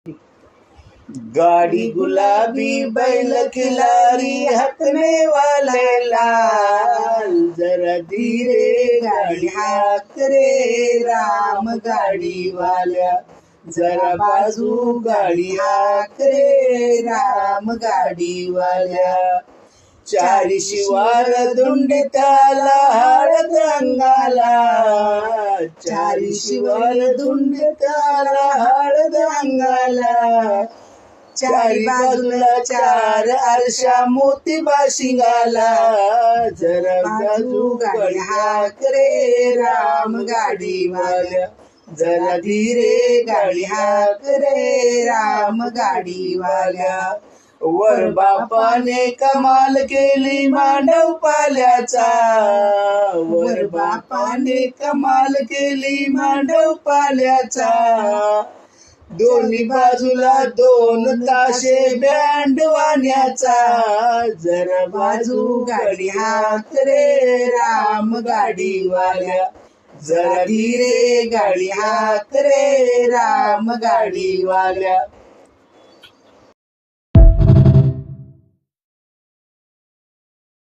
गाड़ी गुलाबी बैल खिलाड़ी हकने वाले लाल, जरा धीरे गाड़ी हाक रे राम गाड़ी वाल्या, जरा बाजू गाड़ी हाक रे राम गाडी वाल्या. चारी शिवार धुंड त्याला हळद अंगाला, चारी शिवार धुंड त्याला हळद अंगाला, चारी बाजूला चार आरशा मोती बाशिंगाला, जरा बाजू गाडी हाक रे राम गाडी वाल्या, जरा धीरे गाडी हाक रे राम गाडी वाल्या. वर बापाने कमाल केली मांडव पाल्याचा, वर बापाने कमाल केली मांडव पाल्याचा, दोन्ही बाजूला दोन ताशे बँड वाण्याचा, जरा बाजू गाडी हाक रे राम गाडी वाल्या, जरा धीरे गाडी हाक रे राम गाडी वाल्या.